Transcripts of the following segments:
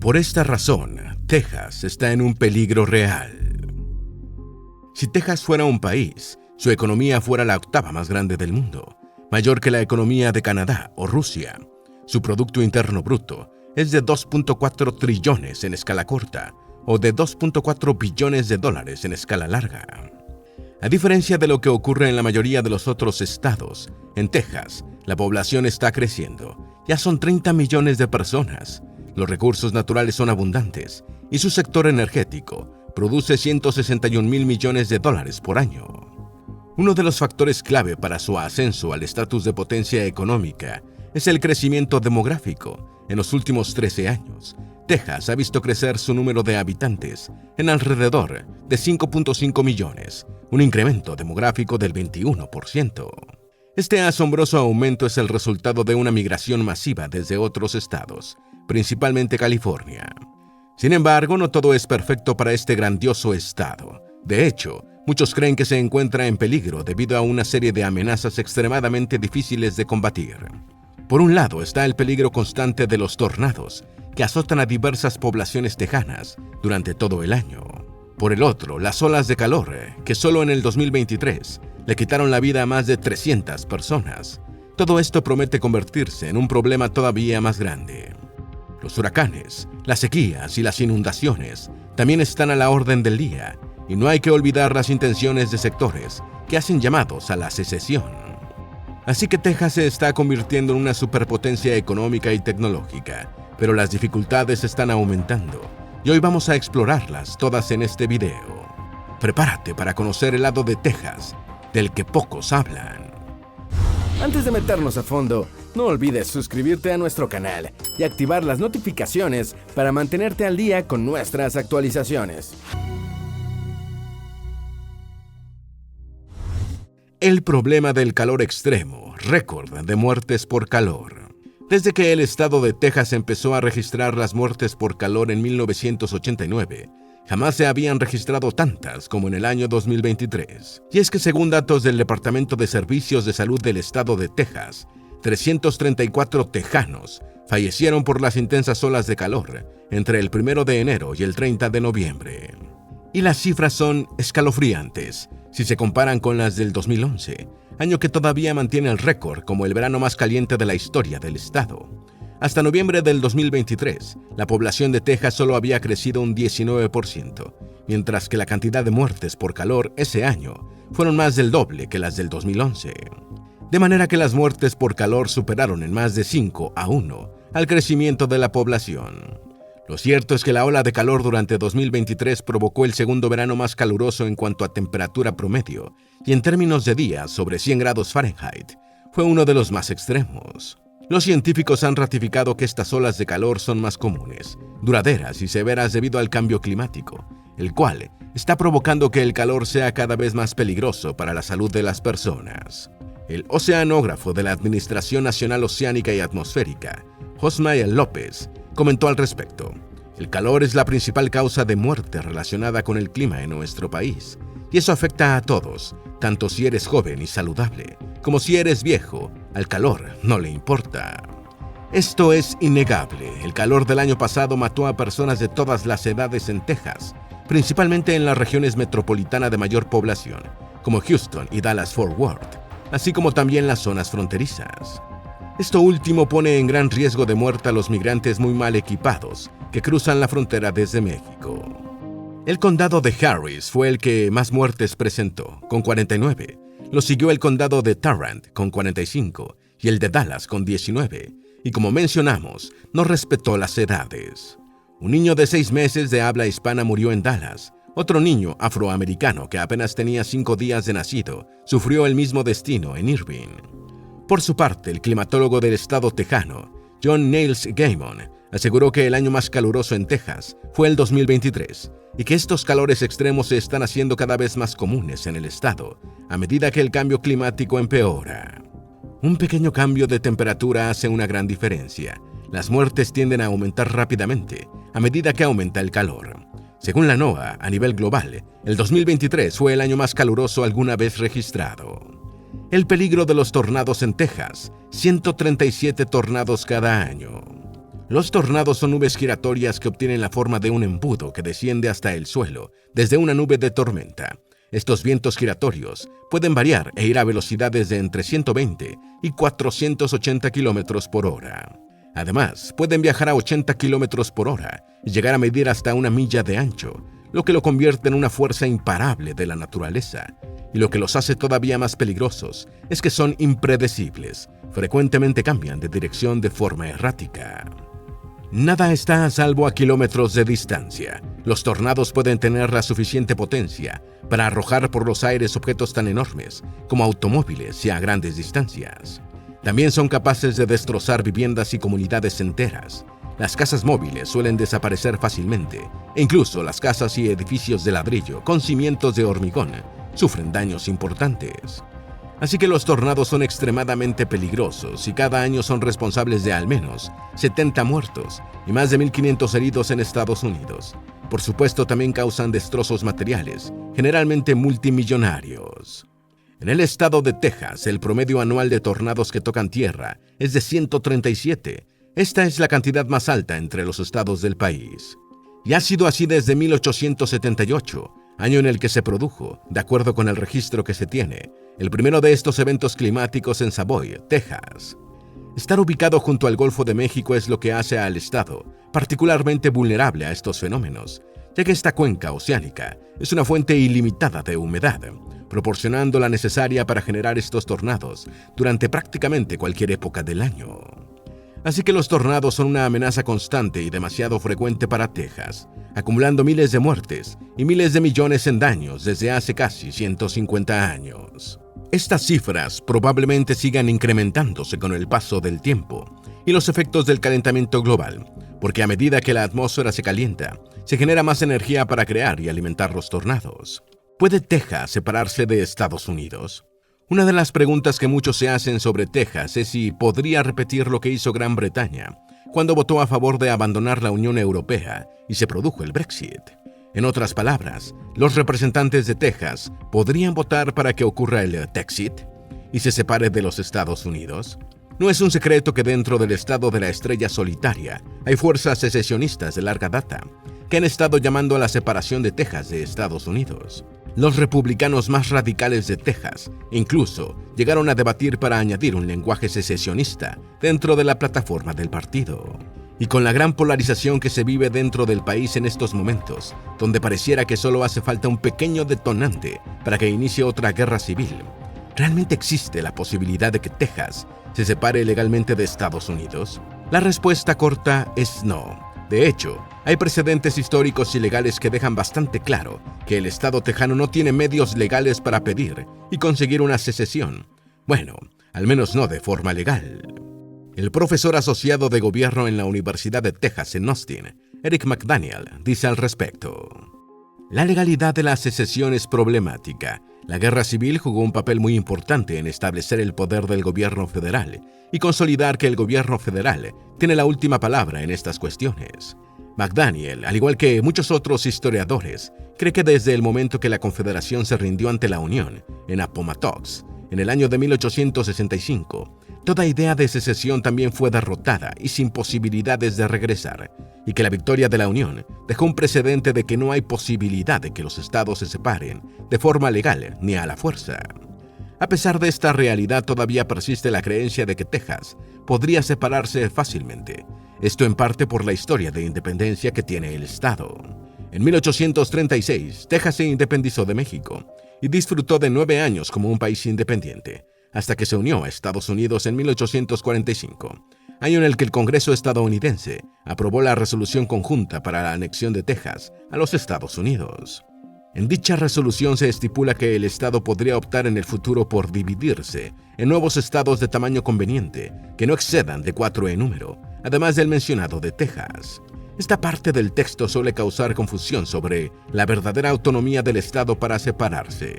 Por esta razón, Texas está en un peligro real. Si Texas fuera un país, su economía fuera la octava más grande del mundo, mayor que la economía de Canadá o Rusia. Su Producto Interno Bruto es de 2.4 trillones en escala corta o de 2.4 billones de dólares en escala larga. A diferencia de lo que ocurre en la mayoría de los otros estados, en Texas la población está creciendo. Ya son 30 millones de personas. Los recursos naturales son abundantes y su sector energético produce 161 mil millones de dólares por año. Uno de los factores clave para su ascenso al estatus de potencia económica es el crecimiento demográfico. En los últimos 13 años, Texas ha visto crecer su número de habitantes en alrededor de 5.5 millones, un incremento demográfico del 21%. Este asombroso aumento es el resultado de una migración masiva desde otros estados, principalmente California. Sin embargo, no todo es perfecto para este grandioso estado. De hecho, muchos creen que se encuentra en peligro debido a una serie de amenazas extremadamente difíciles de combatir. Por un lado está el peligro constante de los tornados, que azotan a diversas poblaciones tejanas durante todo el año. Por el otro, las olas de calor, que solo en el 2023 le quitaron la vida a más de 300 personas. Todo esto promete convertirse en un problema todavía más grande. Los huracanes, las sequías y las inundaciones también están a la orden del día, y no hay que olvidar las intenciones de sectores que hacen llamados a la secesión. Así que Texas se está convirtiendo en una superpotencia económica y tecnológica, pero las dificultades están aumentando, y hoy vamos a explorarlas todas en este video. Prepárate para conocer el lado de Texas, del que pocos hablan. Antes de meternos a fondo, no olvides suscribirte a nuestro canal y activar las notificaciones para mantenerte al día con nuestras actualizaciones. El problema del calor extremo, récord de muertes por calor. Desde que el estado de Texas empezó a registrar las muertes por calor en 1989, jamás se habían registrado tantas como en el año 2023. Y es que según datos del Departamento de Servicios de Salud del estado de Texas, 334 tejanos fallecieron por las intensas olas de calor entre el 1 de enero y el 30 de noviembre. Y las cifras son escalofriantes si se comparan con las del 2011, año que todavía mantiene el récord como el verano más caliente de la historia del estado. Hasta noviembre del 2023, la población de Texas solo había crecido un 19%, mientras que la cantidad de muertes por calor ese año fueron más del doble que las del 2011. De manera que las muertes por calor superaron en más de 5-1 al crecimiento de la población. Lo cierto es que la ola de calor durante 2023 provocó el segundo verano más caluroso en cuanto a temperatura promedio, y en términos de días sobre 100 grados Fahrenheit, fue uno de los más extremos. Los científicos han ratificado que estas olas de calor son más comunes, duraderas y severas debido al cambio climático, el cual está provocando que el calor sea cada vez más peligroso para la salud de las personas. El oceanógrafo de la Administración Nacional Oceánica y Atmosférica, Josmael López, comentó al respecto: el calor es la principal causa de muerte relacionada con el clima en nuestro país, y eso afecta a todos, tanto si eres joven y saludable, como si eres viejo, al calor no le importa. Esto es innegable. El calor del año pasado mató a personas de todas las edades en Texas, principalmente en las regiones metropolitanas de mayor población, como Houston y Dallas-Fort Worth, así como también las zonas fronterizas. Esto último pone en gran riesgo de muerte a los migrantes muy mal equipados que cruzan la frontera desde México. El condado de Harris fue el que más muertes presentó, con 49. Lo siguió el condado de Tarrant, con 45, y el de Dallas, con 19. Y como mencionamos, no respetó las edades. Un niño de 6 meses de habla hispana murió en Dallas. Otro niño afroamericano que apenas tenía 5 días de nacido sufrió el mismo destino en Irving. Por su parte, el climatólogo del estado tejano, John Niles Gammon, aseguró que el año más caluroso en Texas fue el 2023 y que estos calores extremos se están haciendo cada vez más comunes en el estado a medida que el cambio climático empeora. Un pequeño cambio de temperatura hace una gran diferencia. Las muertes tienden a aumentar rápidamente a medida que aumenta el calor. Según la NOAA, a nivel global, el 2023 fue el año más caluroso alguna vez registrado. El peligro de los tornados en Texas: 137 tornados cada año. Los tornados son nubes giratorias que obtienen la forma de un embudo que desciende hasta el suelo, desde una nube de tormenta. Estos vientos giratorios pueden variar e ir a velocidades de entre 120 y 480 kilómetros por hora. Además, pueden viajar a 80 kilómetros por hora y llegar a medir hasta 1 milla de ancho, lo que lo convierte en una fuerza imparable de la naturaleza. Y lo que los hace todavía más peligrosos es que son impredecibles. Frecuentemente cambian de dirección de forma errática. Nada está a salvo a kilómetros de distancia. Los tornados pueden tener la suficiente potencia para arrojar por los aires objetos tan enormes como automóviles y a grandes distancias. También son capaces de destrozar viviendas y comunidades enteras. Las casas móviles suelen desaparecer fácilmente, e incluso las casas y edificios de ladrillo con cimientos de hormigón sufren daños importantes. Así que los tornados son extremadamente peligrosos y cada año son responsables de al menos 70 muertos y más de 1.500 heridos en Estados Unidos. Por supuesto, también causan destrozos materiales, generalmente multimillonarios. En el estado de Texas, el promedio anual de tornados que tocan tierra es de 137. Esta es la cantidad más alta entre los estados del país. Y ha sido así desde 1878, año en el que se produjo, de acuerdo con el registro que se tiene, el primero de estos eventos climáticos en Savoy, Texas. Estar ubicado junto al Golfo de México es lo que hace al estado particularmente vulnerable a estos fenómenos, ya que esta cuenca oceánica es una fuente ilimitada de humedad, proporcionando la necesaria para generar estos tornados durante prácticamente cualquier época del año. Así que los tornados son una amenaza constante y demasiado frecuente para Texas, acumulando miles de muertes y miles de millones en daños desde hace casi 150 años. Estas cifras probablemente sigan incrementándose con el paso del tiempo y los efectos del calentamiento global, porque a medida que la atmósfera se calienta, se genera más energía para crear y alimentar los tornados. ¿Puede Texas separarse de Estados Unidos? Una de las preguntas que muchos se hacen sobre Texas es si podría repetir lo que hizo Gran Bretaña cuando votó a favor de abandonar la Unión Europea y se produjo el Brexit. En otras palabras, los representantes de Texas podrían votar para que ocurra el Texit y se separe de los Estados Unidos. No es un secreto que dentro del estado de la estrella solitaria hay fuerzas secesionistas de larga data que han estado llamando a la separación de Texas de Estados Unidos. Los republicanos más radicales de Texas incluso llegaron a debatir para añadir un lenguaje secesionista dentro de la plataforma del partido. Y con la gran polarización que se vive dentro del país en estos momentos, donde pareciera que solo hace falta un pequeño detonante para que inicie otra guerra civil, ¿realmente existe la posibilidad de que Texas se separe legalmente de Estados Unidos? La respuesta corta es no. De hecho, hay precedentes históricos y legales que dejan bastante claro que el Estado tejano no tiene medios legales para pedir y conseguir una secesión. Bueno, al menos no de forma legal. El profesor asociado de gobierno en la Universidad de Texas en Austin, Eric McDaniel, dice al respecto: la legalidad de la secesión es problemática. La guerra civil jugó un papel muy importante en establecer el poder del gobierno federal y consolidar que el gobierno federal tiene la última palabra en estas cuestiones. McDaniel, al igual que muchos otros historiadores, cree que desde el momento que la Confederación se rindió ante la Unión en Appomattox, en el año de 1865, toda idea de secesión también fue derrotada y sin posibilidades de regresar, y que la victoria de la Unión dejó un precedente de que no hay posibilidad de que los estados se separen de forma legal ni a la fuerza. A pesar de esta realidad, todavía persiste la creencia de que Texas podría separarse fácilmente, esto en parte por la historia de independencia que tiene el estado. En 1836, Texas se independizó de México y disfrutó de 9 años como un país independiente, hasta que se unió a Estados Unidos en 1845, año en el que el Congreso estadounidense aprobó la resolución conjunta para la anexión de Texas a los Estados Unidos. En dicha resolución se estipula que el Estado podría optar en el futuro por dividirse en nuevos estados de tamaño conveniente que no excedan de 4 en número, además del mencionado de Texas. Esta parte del texto suele causar confusión sobre la verdadera autonomía del Estado para separarse.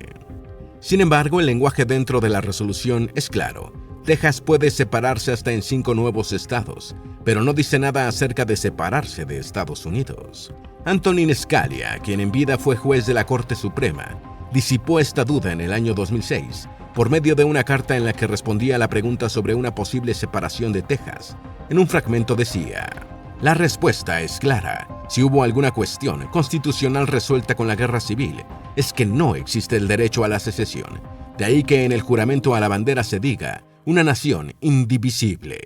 Sin embargo, el lenguaje dentro de la resolución es claro. Texas puede separarse hasta en 5 nuevos estados, pero no dice nada acerca de separarse de Estados Unidos. Antonin Scalia, quien en vida fue juez de la Corte Suprema, disipó esta duda en el año 2006 por medio de una carta en la que respondía a la pregunta sobre una posible separación de Texas. En un fragmento decía: La respuesta es clara. Si hubo alguna cuestión constitucional resuelta con la guerra civil, es que no existe el derecho a la secesión. De ahí que en el juramento a la bandera se diga, una nación indivisible.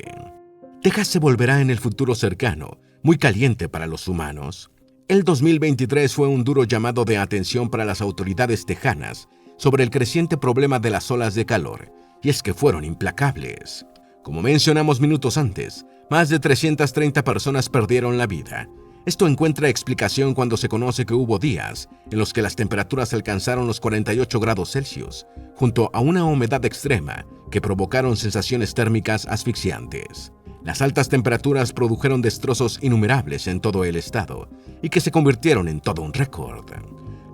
¿Texas se volverá en el futuro cercano muy caliente para los humanos? El 2023 fue un duro llamado de atención para las autoridades tejanas sobre el creciente problema de las olas de calor, y es que fueron implacables. Como mencionamos minutos antes, más de 330 personas perdieron la vida. Esto encuentra explicación cuando se conoce que hubo días en los que las temperaturas alcanzaron los 48 grados Celsius, junto a una humedad extrema que provocaron sensaciones térmicas asfixiantes. Las altas temperaturas produjeron destrozos innumerables en todo el estado y que se convirtieron en todo un récord.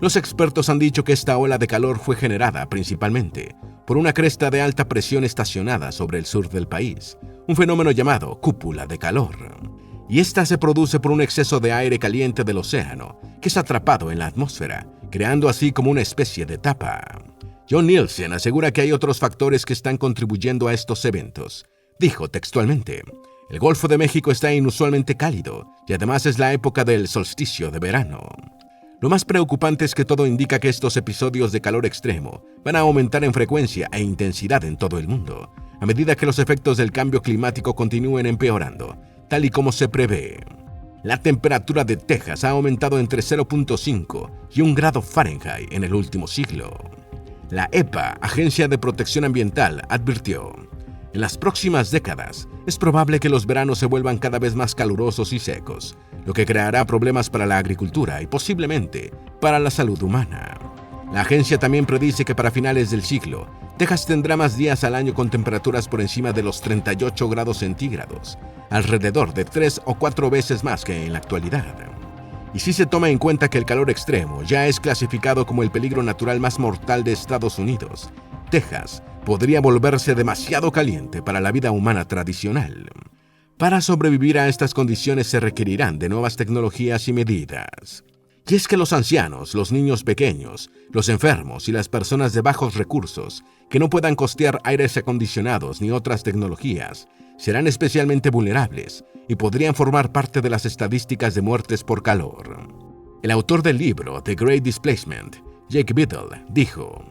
Los expertos han dicho que esta ola de calor fue generada principalmente por una cresta de alta presión estacionada sobre el sur del país, un fenómeno llamado cúpula de calor. Y esta se produce por un exceso de aire caliente del océano que es atrapado en la atmósfera, creando así como una especie de tapa. John Nielsen asegura que hay otros factores que están contribuyendo a estos eventos. Dijo textualmente, el Golfo de México está inusualmente cálido y además es la época del solsticio de verano. Lo más preocupante es que todo indica que estos episodios de calor extremo van a aumentar en frecuencia e intensidad en todo el mundo, a medida que los efectos del cambio climático continúen empeorando, tal y como se prevé. La temperatura de Texas ha aumentado entre 0.5 y 1 grado Fahrenheit en el último siglo. La EPA, Agencia de Protección Ambiental, advirtió, en las próximas décadas es probable que los veranos se vuelvan cada vez más calurosos y secos, lo que creará problemas para la agricultura y posiblemente para la salud humana. La agencia también predice que para finales del siglo, Texas tendrá más días al año con temperaturas por encima de los 38 grados centígrados, alrededor de 3 o 4 veces más que en la actualidad. Y si se toma en cuenta que el calor extremo ya es clasificado como el peligro natural más mortal de Estados Unidos, Texas podría volverse demasiado caliente para la vida humana tradicional. Para sobrevivir a estas condiciones se requerirán de nuevas tecnologías y medidas. Y es que los ancianos, los niños pequeños, los enfermos y las personas de bajos recursos que no puedan costear aires acondicionados ni otras tecnologías serán especialmente vulnerables y podrían formar parte de las estadísticas de muertes por calor. El autor del libro The Great Displacement, Jake Biddle, dijo,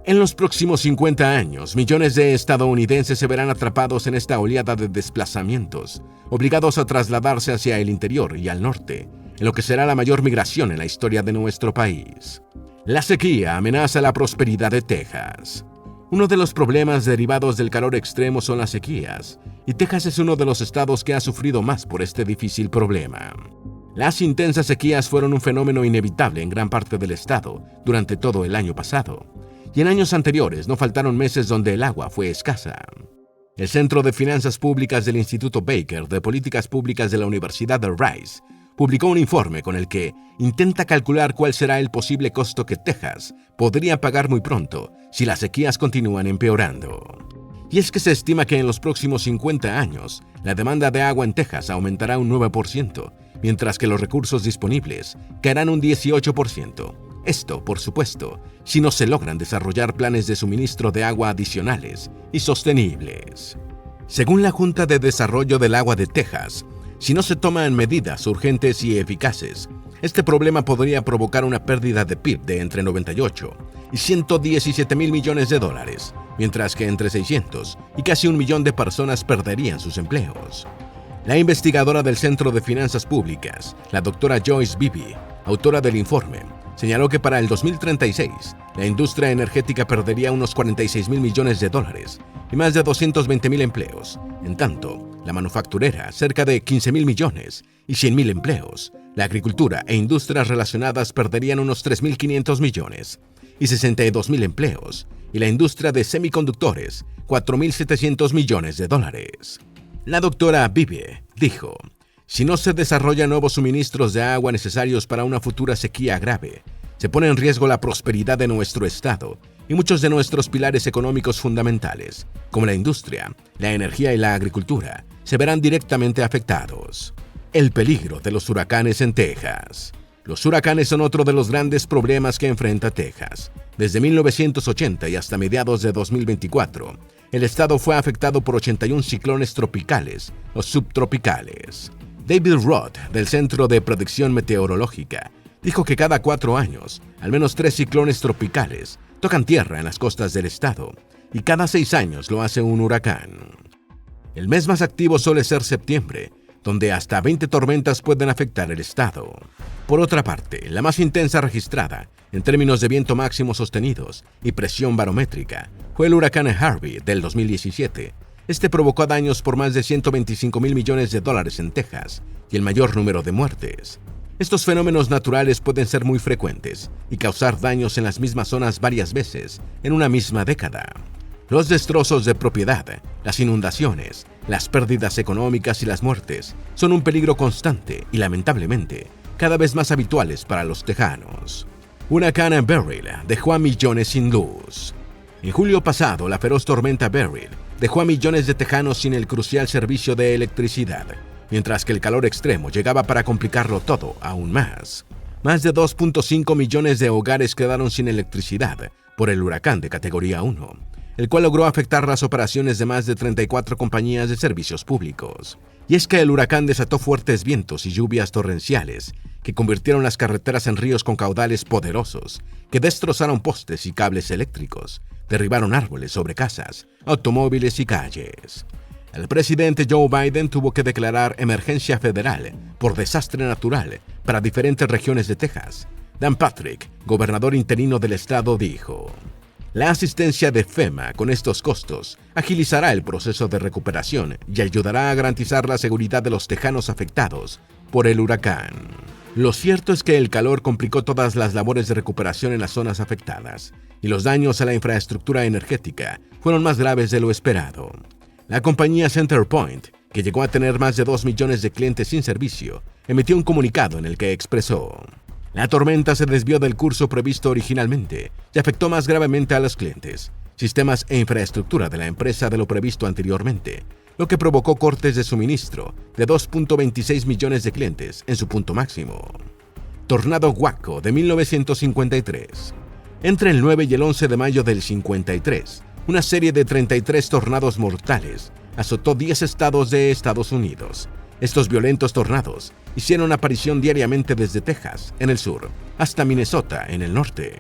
en los próximos 50 años, millones de estadounidenses se verán atrapados en esta oleada de desplazamientos, obligados a trasladarse hacia el interior y al norte, en lo que será la mayor migración en la historia de nuestro país. La sequía amenaza la prosperidad de Texas. Uno de los problemas derivados del calor extremo son las sequías, y Texas es uno de los estados que ha sufrido más por este difícil problema. Las intensas sequías fueron un fenómeno inevitable en gran parte del estado durante todo el año pasado, y en años anteriores no faltaron meses donde el agua fue escasa. El Centro de Finanzas Públicas del Instituto Baker de Políticas Públicas de la Universidad de Rice publicó un informe con el que intenta calcular cuál será el posible costo que Texas podría pagar muy pronto si las sequías continúan empeorando. Y es que se estima que en los próximos 50 años, la demanda de agua en Texas aumentará un 9%, mientras que los recursos disponibles caerán un 18%. Esto, por supuesto, si no se logran desarrollar planes de suministro de agua adicionales y sostenibles. Según la Junta de Desarrollo del Agua de Texas, si no se toman medidas urgentes y eficaces, este problema podría provocar una pérdida de PIB de entre 98 y 117 mil millones de dólares, mientras que entre 600 y casi 1 millón de personas perderían sus empleos. La investigadora del Centro de Finanzas Públicas, la doctora Joyce Beebe, autora del informe, señaló que para el 2036, la industria energética perdería unos 46 mil millones de dólares y más de 220 mil empleos. En tanto, la manufacturera, cerca de 15 mil millones y 100 mil empleos. La agricultura e industrias relacionadas perderían unos 3.500 millones y 62 mil empleos. Y la industria de semiconductores, 4.700 millones de dólares. La doctora Beebe dijo, si no se desarrollan nuevos suministros de agua necesarios para una futura sequía grave, se pone en riesgo la prosperidad de nuestro estado y muchos de nuestros pilares económicos fundamentales, como la industria, la energía y la agricultura, se verán directamente afectados. El peligro de los huracanes en Texas. Los huracanes son otro de los grandes problemas que enfrenta Texas. Desde 1980 y hasta mediados de 2024, el estado fue afectado por 81 ciclones tropicales o subtropicales. David Roth, del Centro de Predicción Meteorológica, dijo que cada 4 años, al menos 3 ciclones tropicales tocan tierra en las costas del estado, y cada 6 años lo hace un huracán. El mes más activo suele ser septiembre, donde hasta 20 tormentas pueden afectar el estado. Por otra parte, la más intensa registrada, en términos de viento máximo sostenidos y presión barométrica, fue el huracán Harvey del 2017. Este provocó daños por más de 125 mil millones de dólares en Texas y el mayor número de muertes. Estos fenómenos naturales pueden ser muy frecuentes y causar daños en las mismas zonas varias veces en una misma década. Los destrozos de propiedad, las inundaciones, las pérdidas económicas y las muertes son un peligro constante y, lamentablemente, cada vez más habituales para los tejanos. Huracán Beryl dejó a millones sin luz. En julio pasado, la feroz tormenta Beryl dejó a millones de tejanos sin el crucial servicio de electricidad, mientras que el calor extremo llegaba para complicarlo todo aún más. Más de 2.5 millones de hogares quedaron sin electricidad por el huracán de categoría 1, el cual logró afectar las operaciones de más de 34 compañías de servicios públicos. Y es que el huracán desató fuertes vientos y lluvias torrenciales que convirtieron las carreteras en ríos con caudales poderosos, que destrozaron postes y cables eléctricos, derribaron árboles sobre casas, automóviles y calles. El presidente Joe Biden tuvo que declarar emergencia federal por desastre natural para diferentes regiones de Texas. Dan Patrick, gobernador interino del estado, dijo: "La asistencia de FEMA con estos costos agilizará el proceso de recuperación y ayudará a garantizar la seguridad de los tejanos afectados por el huracán". Lo cierto es que el calor complicó todas las labores de recuperación en las zonas afectadas, y los daños a la infraestructura energética fueron más graves de lo esperado. La compañía CenterPoint, que llegó a tener más de 2 millones de clientes sin servicio, emitió un comunicado en el que expresó: "La tormenta se desvió del curso previsto originalmente y afectó más gravemente a los clientes, sistemas e infraestructura de la empresa de lo previsto anteriormente, lo que provocó cortes de suministro de 2.26 millones de clientes en su punto máximo". Tornado Waco de 1953. Entre el 9 y el 11 de mayo del 53, una serie de 33 tornados mortales azotó 10 estados de Estados Unidos. Estos violentos tornados hicieron aparición diariamente desde Texas, en el sur, hasta Minnesota, en el norte.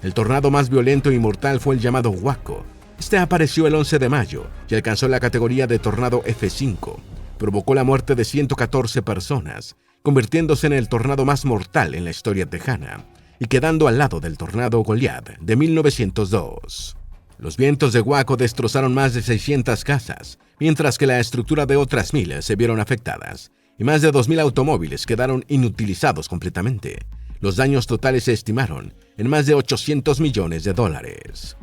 El tornado más violento y mortal fue el llamado Waco. Este apareció el 11 de mayo y alcanzó la categoría de tornado F5. Provocó la muerte de 114 personas, convirtiéndose en el tornado más mortal en la historia tejana y quedando al lado del tornado Goliath de 1902. Los vientos de Waco destrozaron más de 600 casas, mientras que la estructura de otras 1,000 se vieron afectadas, y más de 2,000 automóviles quedaron inutilizados completamente. Los daños totales se estimaron en más de 800 millones de dólares.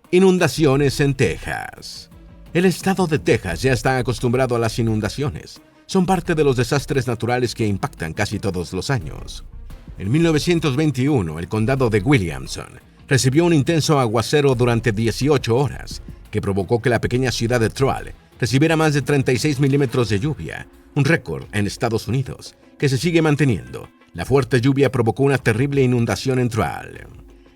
Inundaciones en Texas. El estado de Texas ya está acostumbrado a las inundaciones. Son parte de los desastres naturales que impactan casi todos los años. En 1921, el condado de Williamson recibió un intenso aguacero durante 18 horas, que provocó que la pequeña ciudad de Troy recibiera más de 36 milímetros de lluvia, un récord en Estados Unidos, que se sigue manteniendo. La fuerte lluvia provocó una terrible inundación en Troy.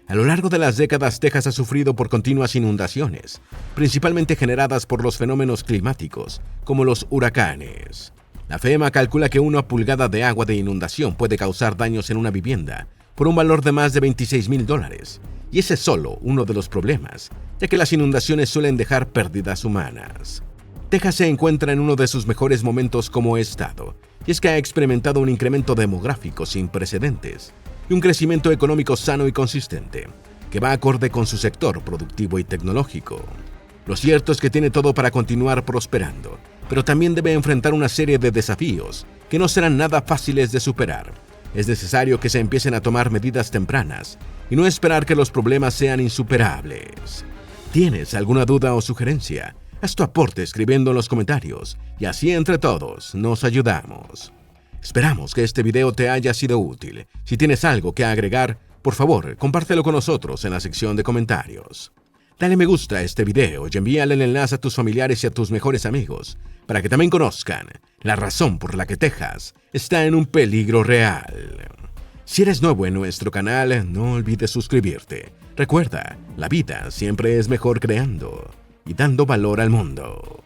A lo largo de las décadas, Texas ha sufrido por continuas inundaciones, principalmente generadas por los fenómenos climáticos, como los huracanes. La FEMA calcula que 1 pulgada de agua de inundación puede causar daños en una vivienda por un valor de más de $26,000. Y ese es solo uno de los problemas, ya que las inundaciones suelen dejar pérdidas humanas. Texas se encuentra en uno de sus mejores momentos como estado, y es que ha experimentado un incremento demográfico sin precedentes y un crecimiento económico sano y consistente, que va acorde con su sector productivo y tecnológico. Lo cierto es que tiene todo para continuar prosperando, pero también debe enfrentar una serie de desafíos que no serán nada fáciles de superar. Es necesario que se empiecen a tomar medidas tempranas y no esperar que los problemas sean insuperables. ¿Tienes alguna duda o sugerencia? Haz tu aporte escribiendo en los comentarios y así entre todos nos ayudamos. Esperamos que este video te haya sido útil. Si tienes algo que agregar, por favor, compártelo con nosotros en la sección de comentarios. Dale me gusta a este video y envíale el enlace a tus familiares y a tus mejores amigos para que también conozcan la razón por la que Texas está en un peligro real. Si eres nuevo en nuestro canal, no olvides suscribirte. Recuerda, la vida siempre es mejor creando y dando valor al mundo.